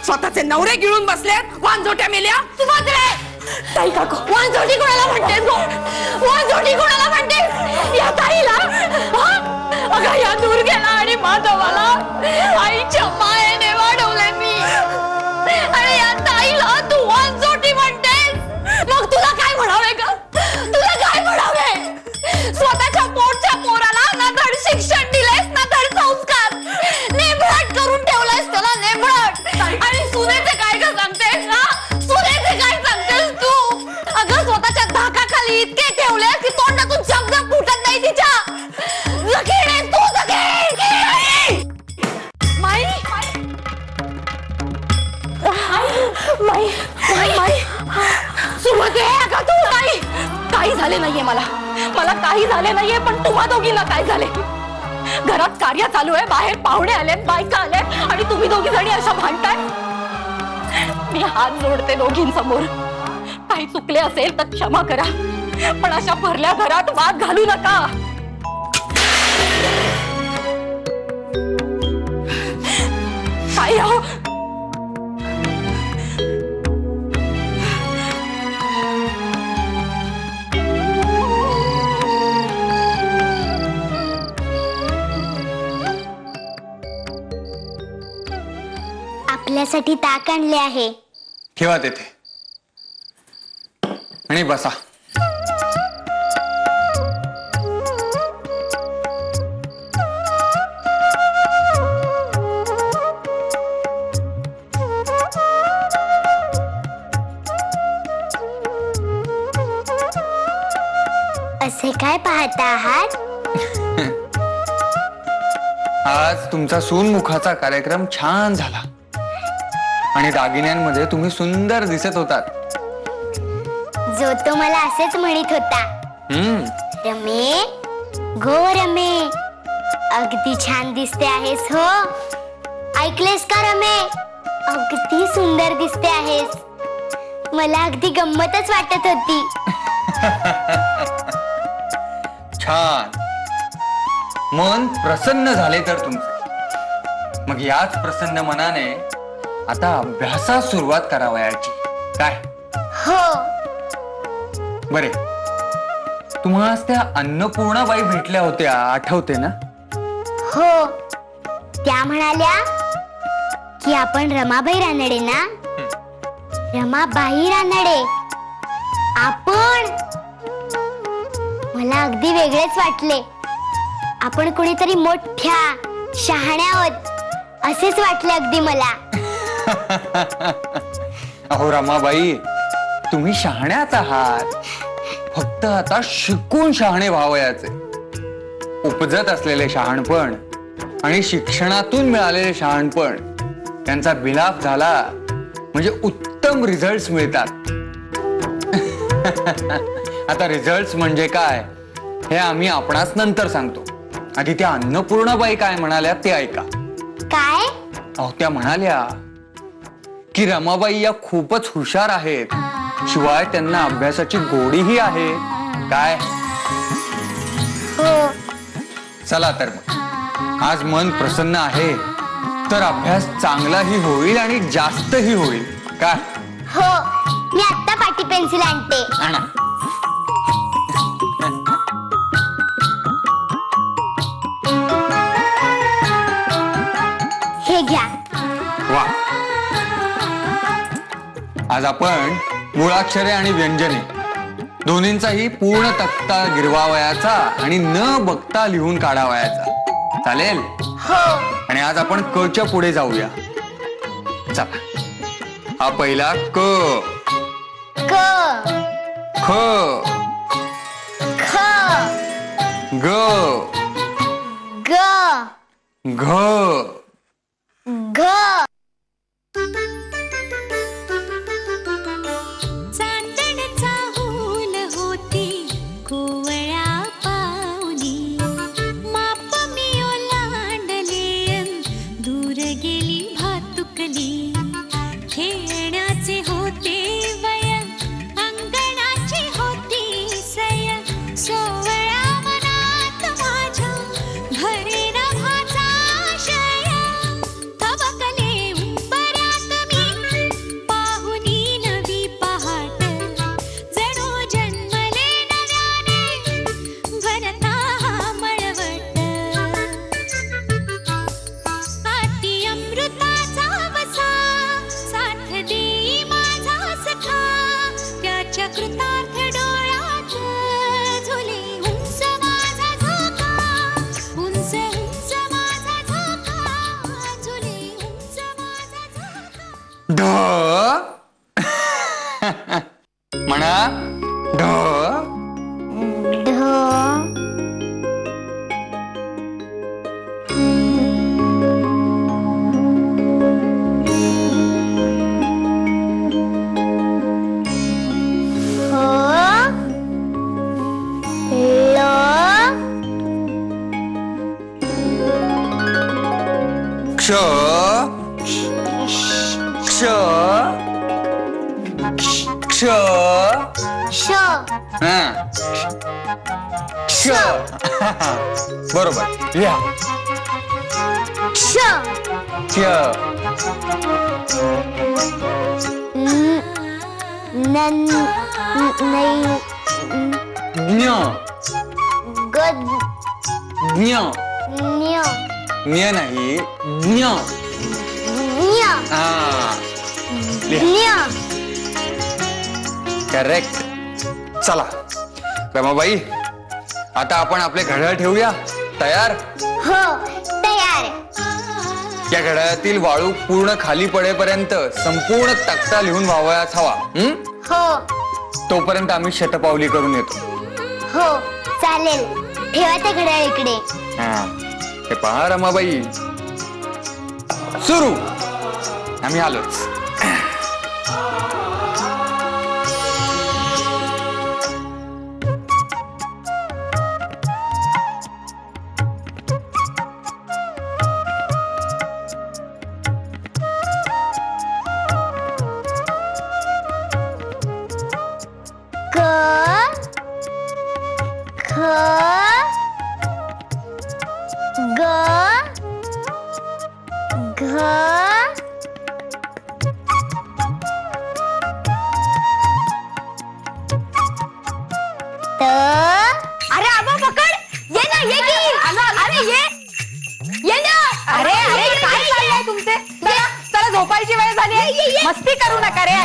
स्वतःचे नवरे गिळून बसलेत वांजोट्या मेल्या सुभद्रे ताई काकू वांजोटी कोणाला म्हणतेस गो वांजोटी कोणाला म्हणतेस या ताईला अगं या दुर्गेला आणि माधवाला आईच्या मायेने वाढवले मी आणि या ताईला तू वांजोटी म्हणतेस मग तुला काय म्हणावे ग तुला काय म्हणावे स्वतःच्या पोटच्या पोराला ना धड शिक्षण दिलेस ना धड संस्कार नेमळट करून ठेवलायस त्याला नेमळट आणि सुनेचे काय ग सांगतेस ना सुनेचे काय सांगतेस तू अगं स्वतःच्या धाकाखाली इतके ठेवले की तोंडातून शब्द फुटत नाही तिच्या जखीण तू जखीण माई माई माई सुभद्रे का तू नाही काही झाले नाहीये मला काही झाले नाहीये पण तुम्हा दोघींना काय झाले घरात कार्य चालू आहे बाहेर पाहुणे आलेत बायका आलेत आणि तुम्ही दोघी जणी अशा भांडताय मी हात जोडते दोघींसमोर काही चुकले असेल तर क्षमा करा पण अशा भरल्या घरात वाद घालू नका काय हो आपल्यासाठी ताक आणले आहे ठेवा तेथे आणि बसा असे काय पाहता आहात आज तुमचा सूनमुखाचा कार्यक्रम छान झाला आणि दागिन्यांमध्ये तुम्ही सुंदर दिसत होतात जो तो मला असेच म्हणत होता रमे गो रमे अगदी छान दिसते आहेस हो ऐकलेस का रमे अगदी सुंदर दिसते आहेस मला अगदी गंमतच वाटत होती छान मन प्रसन्न झाले तर तुमचे मग याच प्रसन्न मनाने आता अभ्यासात सुरुवात करावयाची काय हो बरे तुम्हाला त्या अन्नपूर्णाबाई भेटल्या होत्या आठवते ना हो त्या म्हणाल्या की आपण रमाबाई रानडे ना रमाबाई रानडे आपण मला अगदी वेगळेच वाटले आपण कोणीतरी मोठ्या शहाण्या आहोत असेच वाटले अगदी मला अहो रमाबाई तुम्ही शहाण्याच आहात फक्त आता शिकून शहाणे व्हावयाचे उपजत असलेले शहाणपण आणि शिक्षणातून मिळालेले शहाणपण त्यांचा मिलाप झाला म्हणजे उत्तम रिझल्ट्स मिळतात आता रिझल्ट्स म्हणजे काय हे आम्ही आपणास नंतर सांगतो आधी त्या अन्नपूर्णाबाई काय म्हणाल्या ते ऐका काय अहो त्या म्हणाल्या की रमाबाई या खूपच हुशार आहेत शिवाय त्यांना अभ्यासाची गोडीही आहे काय हो चला तर मग आज मन प्रसन्न आहे तर अभ्यास चांगलाही होईल आणि जास्तही होईल काय हो मी आत्ता पाटी पेन्सिल आणते आणा हे घ्या वा आज आपण मुळाक्षरे आणि व्यंजने दोन्हींचाही पूर्ण तक्ता गिरवावयाचा आणि न बघता लिहून काढावयाचा चालेल हो आणि आज आपण क च्या पुढे जाऊया चला हा पहिला क क ख ख ग ग घ घ भरे नभाचा शया तबकले म्हणा ढ ढ क्ष क्ष क्ष श हा. क्ष बरोबर लिहा श क्ष ज्ञ ज्ञ ज्ञ नाही ज्ञ हा लिहा करेक्ट. चला रमाबाई, आता आपण आपले घड्याळ ठेवूया. तयार? हो तयार. या घड्याळातील वाळू पूर्ण खाली पडेपर्यंत संपूर्ण तक्ता लिहून व्हावयास हवा. हो तोपर्यंत आम्ही शतपावली करून येतो. हो चालेल. ठेवा ते घड्याळ इकडे. हे पहा रमाबाई, सुरू. आम्ही आलोच. क ख ग घ त. अरे आबा पकड, ये ना, ये की. अरे ये ना. अरे अरे काय चाललंय तुमचे? चला झोपायची वेळ झाली. मस्ती करू नका रे.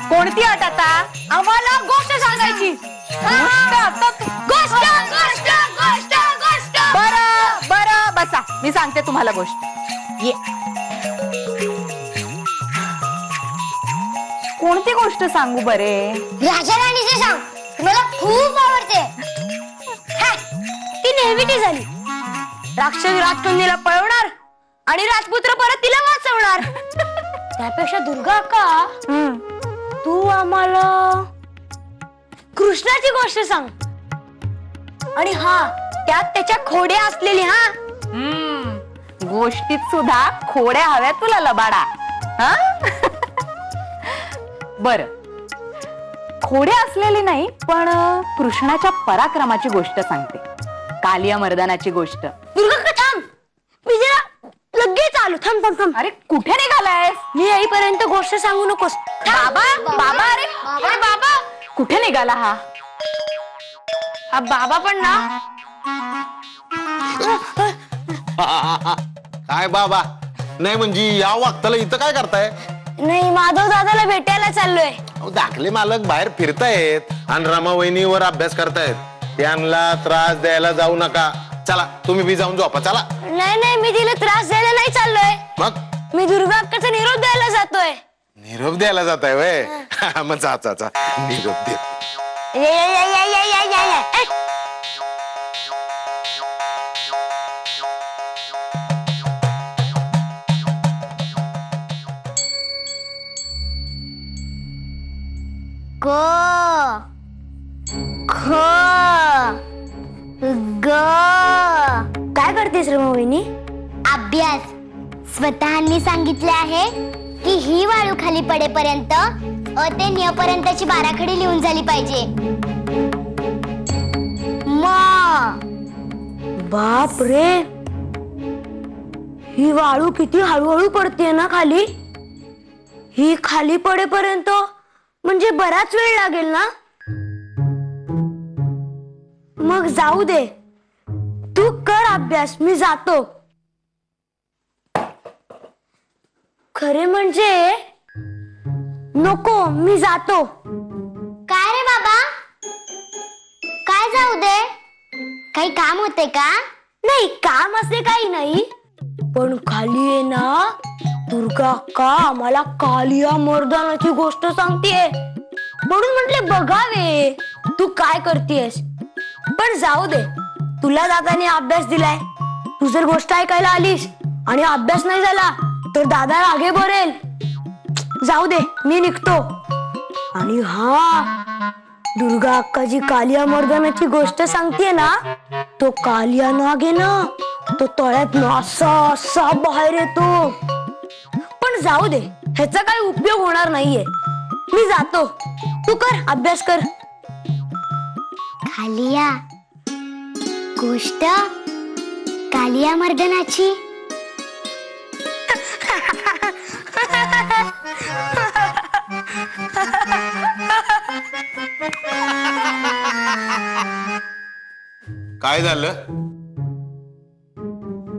कोणती अट आता? आम्हाला गोष्ट सांगायची. गोष्ट गोष्ट गोष्ट गोष्ट. बरं बरं बसा, मी सांगते तुम्हाला गोष्ट. ये. कोणती गोष्ट सांगू बरे? राजा राणीचे सांग. मला खूप आवडते. ती नेहमीची झाली. राक्षस राजकन्येला पळवणार आणि राजपुत्र परत तिला वाचवणार. त्यापेक्षा दुर्गा का तू आम्हाला कृष्णाची गोष्ट सांग. आणि हा, त्यात त्याच्या खोड्या असलेली. हा, गोष्टीत सुद्धा खोड्या हव्या तुला लबाडा. हा बर, खोड्या असलेली नाही, पण कृष्णाच्या पराक्रमाची गोष्ट सांगते. कालिया मर्दानाची गोष्ट. दुर्गा थांब, मी जरा लगेच आलो. थांब थांब थांब. अरे कुठे निघालायस? मी येईपर्यंत गोष्ट सांगू नकोस. बाबा बाबा, अरे अरे बाबा, कुठे निघाला हा? हा बाबा पण ना. काय बाबा नाही म्हणजे या वागताला इथं काय करताय? नाही, माधव दादाला भेटायला चाललोय. दाखले मालक बाहेर फिरतायत आणि रमावहिनीवर अभ्यास करतायत. त्यांना त्रास द्यायला जाऊ नका. चला तुम्ही बी जाऊन झोपा. चला. नाही नाही, मी तिला त्रास द्यायला नाही चाललोय. मग मी दुर्गा अक्काचा निरोप द्यायला जातोय. निरोप द्यायला जाताय वय? मग जा जा जा, निरोप दे. क ख ग. काय करतेस रे वहिनी? अभ्यास. स्वतःनी सांगितले आहे की ही वाळू खाली पडेपर्यंत अ ते न्य पर्यंतची बाराखडी लिहून झाली पाहिजे. म. बाप रे, ही वाळू किती हळूहळू पडते ना खाली. ही खाली पडेपर्यंत म्हणजे बराच वेळ लागेल ना. मग जाऊ दे, तू कर अभ्यास, मी जातो. खरे म्हणजे नको, मी जातो. काय रे बाबा, काय जाऊ दे? काही काम होते का? नाही, काम असे काही नाही, पण खाली आहे ना, दुर्गा अक्का आम्हाला कालिया मर्दानाची गोष्ट सांगतेय. म्हणून म्हटले बघावे तू काय करतेस. पण जाऊ दे, तुला दादाने अभ्यास दिलाय. तू जर गोष्ट ऐकायला आलीस आणि अभ्यास नाही झाला तर दादा रागे भरेल. जाऊ दे, मी निघतो. आणि हा, दुर्गा अक्का जी कालिया मर्दानाची गोष्ट सांगते ना, तो कालिया नाग आहे ना, तो तळ्यात असा असा बाहेर येतो. पण जाऊ दे, ह्याचा काही उपयोग होणार नाहीये. मी जातो, तू कर अभ्यास कर. कालिया गोष्ट कालिया मर्दनाची. काय झालं?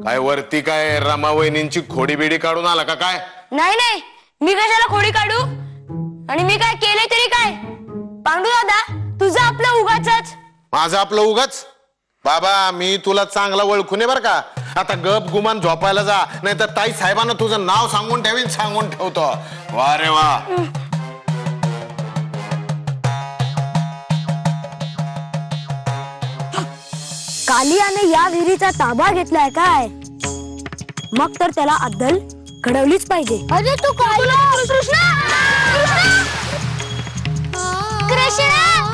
काय वरती काय रमावहिनींची खोडी बिडी काढून आला का काय? नाही नाही, मी कशाला खोडी काढू? आणि मी काय केले तरी काय? पांडू दादा, तुझं आपलं उगाचच. माझं आपलं उगाच? बाबा, मी तुला चांगला ओळखून बर का. आता गप गुमान झोपायला जा, नाही तर ताई साहेबांना तुझं नाव सांगून ठेवतो. वा रे वा. कालियाने या विहिरीचा ताबा घेतलाय काय? मग तर त्याला अद्दल घडवलीच पाहिजे. अरे तू कालिया. कृष्णा, कृष्णा